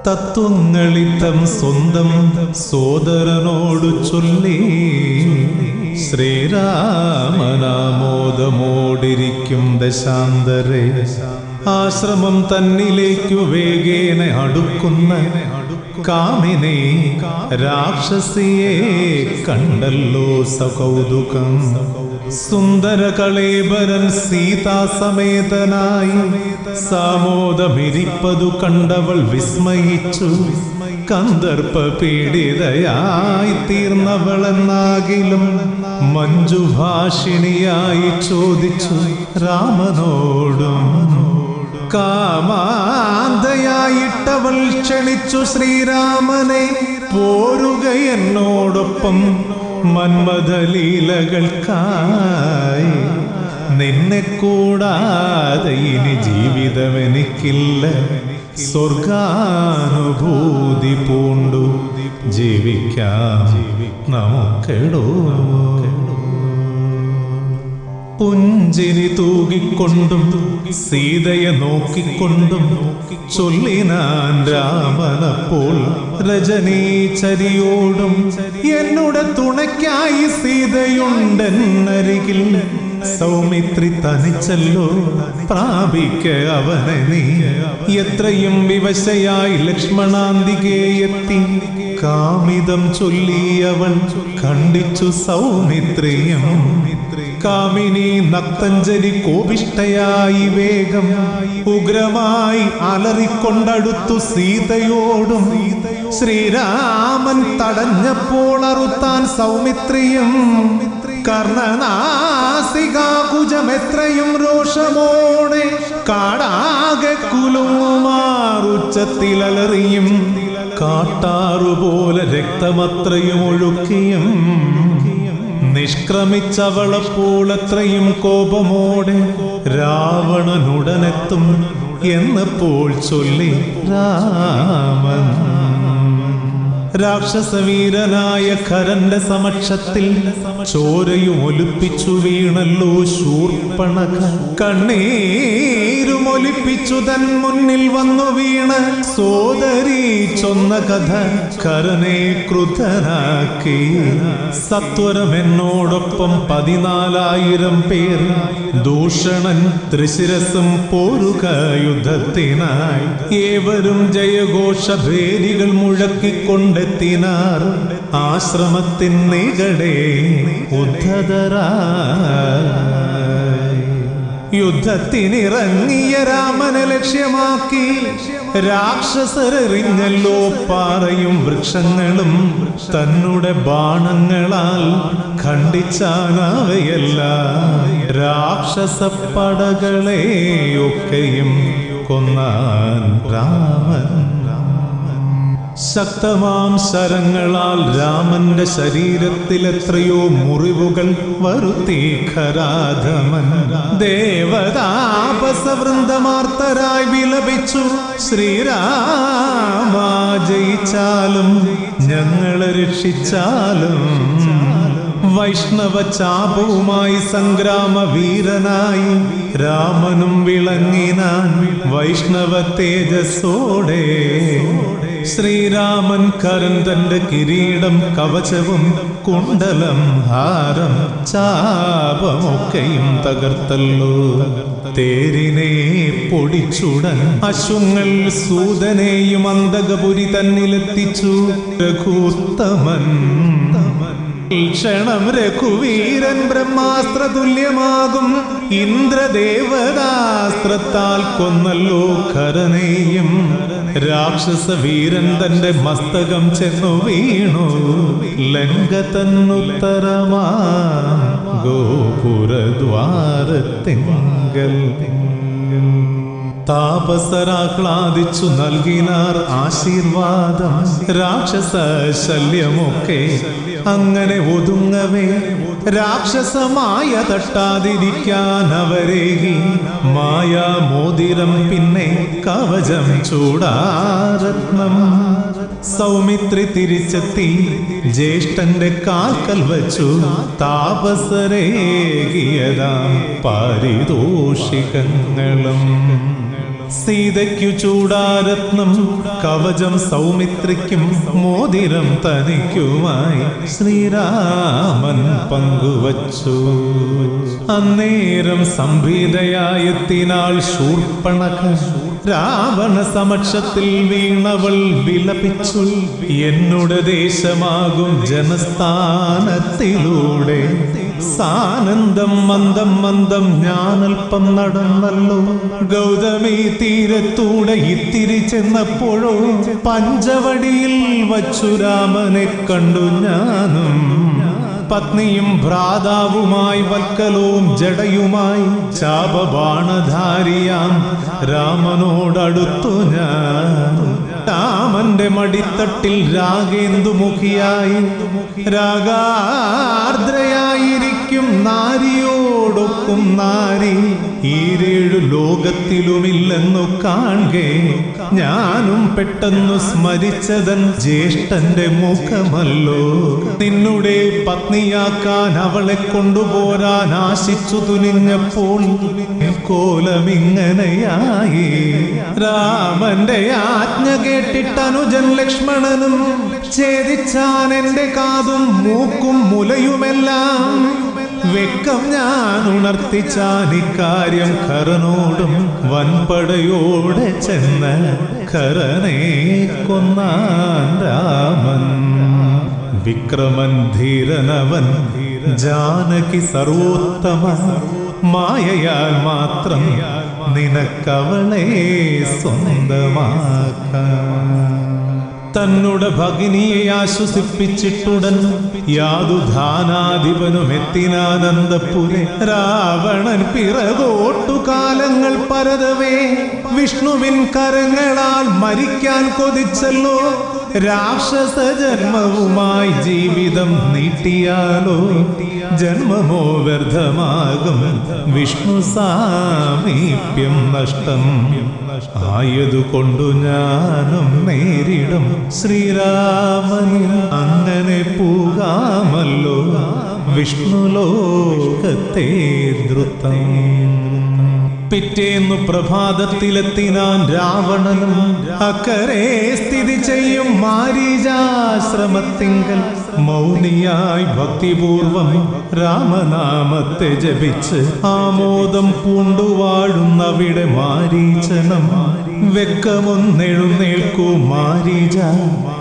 തത്വങ്ങളിത്തം സ്വന്തം സോദരനോടു ചൊല്ലി ശ്രീരാമനാമോദമോടിരിക്കും ദശാന്തരെ. ആശ്രമം തന്നിലേക്കു വേഗേന അടുക്കുന്ന കാമിനി രാക്ഷസിയെ കണ്ടല്ലോ സകൗതുകം. സുന്ദര കളേബരൻ സീതാസമേതനായി സാമോദമിരിപ്പതു കണ്ടവൾ വിസ്മയിച്ചു. കന്ദർപ്പ പീഡിതയായി തീർന്നവളെന്നാകിലും മഞ്ജുഭാഷിണിയായി ചോദിച്ചു രാമനോടും. കാമാന്തയായിട്ടവൾ ക്ഷണിച്ചു ശ്രീരാമനെ, പോരുക എന്നോടൊപ്പം മന്മഥലീലകൾക്കായി. നിന്നെ കൂടാതെ ഇനി ജീവിതമെനിക്കില്ല, സ്വർഗാനുഭൂതി പൂണ്ടു ജീവിക്കാം നമുക്കെടോ. പുഞ്ചിരി തൂകിക്കൊണ്ടും സീതയെ നോക്കിക്കൊണ്ടും ചൊല്ലിനാൻ രാമനപ്പോൾ രജനീചരിയോടും. എന്നുടെ തുണയ്ക്കായി സീതയുണ്ടെന്നരികിൽ, സൗമിത്രി തനിച്ചല്ലോ പ്രാപിക്ക അവനെ നീ. എത്രയും വിവശയായി ലക്ഷ്മണാന്തികെ എത്തി കാമിതം ചൊല്ലിയവൾ കണ്ടിച്ചു സൗമിത്രിയും. കാമിനി നക്തഞ്ജലി കോപിഷ്ഠയായി വേഗം ഉഗ്രമായി അലറിക്കൊണ്ടടുത്തു സീതയോടും. ശ്രീരാമൻ തടഞ്ഞപ്പോൾ അറുത്താൻ സൗമിത്രിയും. കർണനാസികാകുജമെത്രയും രോഷമോടെ കാടാകെ കുലുമാറുച്ചത്തിലലറിയും. കാട്ടാറുപോലെ രക്തമത്രയും ഒഴുക്കിയും നിഷ്ക്രമിച്ചവളപ്പോൾ എത്രയും കോപമോടെ രാവണനുടനെത്തും എന്നപ്പോൾ ചൊല്ലി രാമൻ. രാക്ഷസവീരനായ ഖരന്റെ സമക്ഷത്തിൽ ചോരയും ഒലിപ്പിച്ചു വീണല്ലോ ശൂർപ്പണഖ. കണ്ണീരുമൊലിപ്പിച്ചു തൻ മുന്നിൽ വന്നു വീണ് സോദരി ചൊന്ന കഥ ഖരനെ ക്രുദ്ധനാക്കി. സത്വരം എന്നോടൊപ്പം 14,000 പേർ ദൂഷണൻ ത്രിശിരസും പോരുക യുദ്ധത്തിനായി. ഏവരും ജയഘോഷഭേരികൾ മുഴക്കിക്കൊണ്ടെത്തിനാർ ആശ്രമത്തിൻ നികടെ ഉദ്ധതരായി. യുദ്ധത്തിനിറങ്ങിയ രാമനെ ലക്ഷ്യമാക്കി രാക്ഷസരെറിഞ്ഞല്ലോ പാറയും വൃക്ഷങ്ങളും. തന്നുടെ ബാണങ്ങളാൽ ഖണ്ഡിച്ചാനവയെല്ലാം രാക്ഷസപ്പടകളെയൊക്കെയും കൊന്നാൻ രാമൻ. ശക്തമാം ശരങ്ങളാൽ രാമന്റെ ശരീരത്തിൽ എത്രയോ മുറിവുകൾ വരുത്തി ഖരാധമൻ. ദേവതാപസവൃന്ദമാർത്തരായി വിലപിച്ചു ശ്രീരാമ ജയിച്ചാലും ഞങ്ങളെ രക്ഷിച്ചാലും. വൈഷ്ണവ ചാപവുമായി സംഗ്രാമ വീരനായി രാമനും വിളങ്ങിനാൻ വൈഷ്ണവ തേജസ്സോടെ. ശ്രീരാമൻ കരൻ തന്റെ കിരീടം കവചവും കുണ്ടലം ഹാരം ചാപമൊക്കെയും തകർത്തല്ലോ. തേരിനെ പൊടിച്ചുടൻ അശ്വങ്ങൾ സൂതനെയും അന്തകപുരി തന്നിലെത്തിച്ചു രഘുത്തമൻ. ക്ഷണം രഘുവീരൻ ബ്രഹ്മാസ്ത്ര തുല്യമാകും ഇന്ദ്രദേവതാസ്ത്രത്താൽ കൊന്നല്ലോ ഖരനെയും. രാക്ഷസ വീരൻ തന്റെ മസ്തകം ചെന്നു വീണു ലങ്ക തന്നുത്തരമാ ഗോപുരദ്വാരത്തിങ്കൽ. താപസരാഹ്ലാദിച്ചു നൽകിനാർ ആശീർവാദം. രാക്ഷസ ശല്യമൊക്കെ അങ്ങനെ ഒതുങ്ങവേ രാക്ഷസമായ തട്ടാതിരിക്കാൻ അവരേകി മായാമോതിരം പിന്നെ കവചം ചൂടാരത്നം. സൗമിത്രി തിരിച്ചെത്തി ജ്യേഷ്ഠന്റെ കാൽക്കൽ വച്ചു താപസരേകിയതാം പാരിതോഷികങ്ങളും. സീതയ്ക്കു ചൂടാരത്നം കവചം സൗമിത്രിക്കും മോതിരം തനിക്കുമായി ശ്രീരാമൻ പങ്കുവച്ചു. അന്നേരം സംഭീതയായെത്തിനാൾ ശൂർപ്പണഖ. രാവണ സമക്ഷത്തിൽ വീണവൾ വിലപിച്ചു. എന്നുടെ ദേശമാകും ജനസ്ഥാനത്തിലൂടെ സാനന്ദം മന്ദം മന്ദം ഞാനൽപ്പം നടന്നല്ലോ. ഗൗതമി തീരത്തൂടെ ഇത്തിരി ചെന്നപ്പോഴോ പഞ്ചവടിയിൽ വച്ചു രാമനെ കണ്ടു ഞാനും. പത്നിയും ഭ്രാതാവുമായി വൽക്കലവും ജടയുമായി ചാപബാണധാരിയാം രാമനോടടുത്തു ഞാൻ. രാമന്റെ മടിത്തട്ടിൽ രാഗേന്ദുമുഖിയായി രാഗാർദ്രയായിരിക്കും നാരിയോടൊക്കും നാരി ഈരേഴു ലോകത്തിലുമില്ലെന്നു കാണേ. ഞാനും പെട്ടെന്നു സ്മരിച്ചതൻ ജ്യേഷ്ഠന്റെ മുഖമല്ലോ. നിന്നുടെ പത്നിയാക്കാൻ അവളെ കൊണ്ടുപോരാൻ ആശിച്ചു തുനിഞ്ഞപ്പോൾ കോലമിങ്ങനെയായി. രാമന്റെ ആജ്ഞ കേട്ടിട്ടനുജൻ ലക്ഷ്മണനും ഛേദിച്ചാൻ എന്റെ കാതും മൂക്കും മുലയുമെല്ലാം. വെക്കം ഞാൻ ഉണർത്തിച്ചാൻ ഇക്കാര്യം ഖരനോടും വൻപടയോടെ ചെന്ന് ഖരനെ കൊന്നാൻ രാമൻ. വിക്രമൻ ധീരനവൻ ജാനകി സർവോത്തമ. മായയാൽ മാത്രം നിനക്കവളെ സ്വന്തമാക്കാം. തന്നുടെ ഭഗിനിയെ ആശ്വസിപ്പിച്ചിട്ടുടൻ യാതുധാനാധിപനും എത്തിനാനന്ദപുരെ. രാവണൻ പിറകോട്ടു കാലങ്ങൾ പരതവേ വിഷ്ണുവിൻ കരങ്ങളാൽ മരിക്കാൻ കൊതിച്ചല്ലോ. രാക്ഷസ ജന്മവുമായി ജീവിതം നീട്ടിയാലോ ജന്മമോ വ്യർത്ഥമാകും. വിഷ്ണു സാമീപ്യം നഷ്ടം ആയതുകൊണ്ടു ഞാനും നേരിടും ശ്രീരാമന്. അങ്ങനെ പോകാമല്ലോ വിഷ്ണുലോകത്തെ ദ്രുതം. പിറ്റേന്നു പ്രഭാതത്തിലെത്തിനാൻ രാവണനും അക്കരെ സ്ഥിതി ചെയ്യും മാരീചാശ്രമത്തിങ്കൽ മൗനിയായി ഭക്തിപൂർവം രാമനാമത്തെ ജപിച്ച് ആമോദം പൂണ്ടുവാഴുന്നവിടെ മാരീചനം. വെക്കമൊന്നെഴുന്നേൽക്കൂ മാരീച,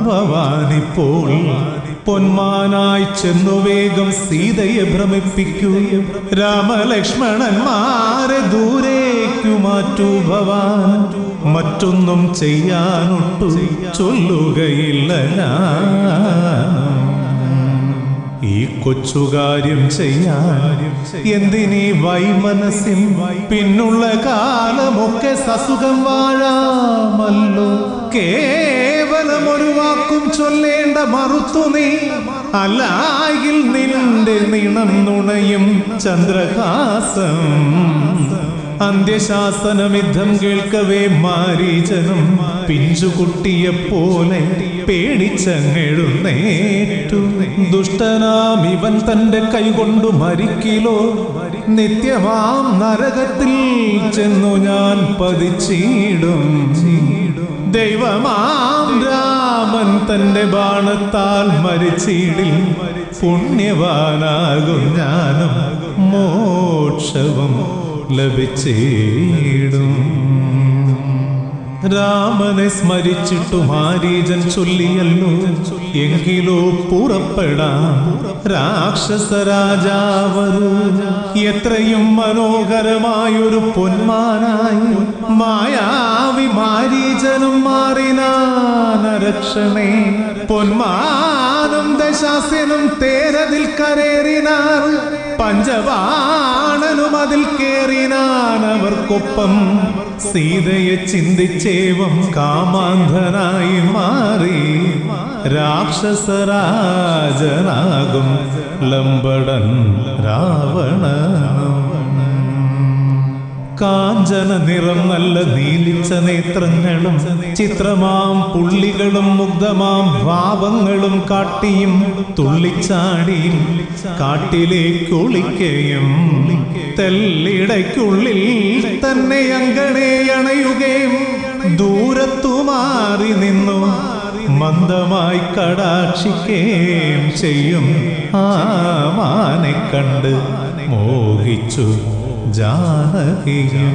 ഭവാനിപ്പോൾ പൊന്മാനായി ചെന്നു വേഗം സീതയെ ഭ്രമിപ്പിക്കൂ. രാമലക്ഷ്മണന്മാരെ ദൂരേക്കു മാറ്റൂ ഭവാൻ. മറ്റൊന്നും ചെയ്യാനൊട്ടു ചൊല്ലുകയില്ല ഞാൻ. ഈ കൊച്ചുകാര്യം ചെയ്യാൻ എന്തിനീ വൈമനസ്യം? പിന്നുള്ള കാലമൊക്കെ സസുഖം വാഴാമല്ലോ. കേവലം ഒരു വാക്കും ചൊല്ലേണ്ട മറുത്തു നീ. അല്ലായിൽ നിന്റെ നിണം നുണയും ചന്ദ്രഹാസം. അന്ത്യശാസനമിദ്ധം കേൾക്കവേ മാരീചനും പിഞ്ചുകുട്ടിയെപ്പോലെ പേടിച്ചങ്ങെഴുന്നേറ്റു. ദുഷ്ടനാം ഇവൻ തന്റെ കൈകൊണ്ടു മരിക്കിലോ. നിത്യമാം നരകത്തിൽ ചെന്നു ഞാൻ പതിച്ചിടും. ദൈവമാം രാമൻ തന്റെ ബാണത്താൽ മരിച്ചിടിൽ പുണ്യവാനാകും ഞാനും. മോക്ഷവും ലഭിച്ചിടും. രാമനെ സ്മരിച്ചിട്ടു മാരീചൻ ചൊല്ലിയല്ലോ. എങ്കിലോ പുറപ്പെടാം രാക്ഷസരാജാവരു. എത്രയും മനോഹരമായൊരു പൊന്മാനായി മായാവി മാരീചനും മാറിനാനരക്ഷണേ. പൊന്മാനും ദശാസ്യനും തേരതിൽ കരേറിനാർ. പഞ്ചവാണനും അതിൽ കേറിനാൻ അവർക്കൊപ്പം. സീതയെ ചിന്തിച്ചേവം കാമാന്ധനായി മാറി രാക്ഷസരാജനാകും ലംബടൻ രാവണ. കാഞ്ചന നിറം നല്ല നീലിച്ച നേത്രങ്ങളും ചിത്രമാം പുള്ളികളും മുഗ്ധമാം ഭാവങ്ങളും കാട്ടിയും തുള്ളിച്ചാടിയും കാട്ടിലേക്ക് ഒളിക്കുകയും തെല്ലിടയ്ക്കുള്ളിൽ തന്നെ അങ്കണേ അണയുകയും ദൂരത്തു മാറി നിന്നു മന്ദമായി കടാക്ഷിക്കുകയും ചെയ്യും ആ മാനെ കണ്ട് മോഹിച്ചു ജാനകിയും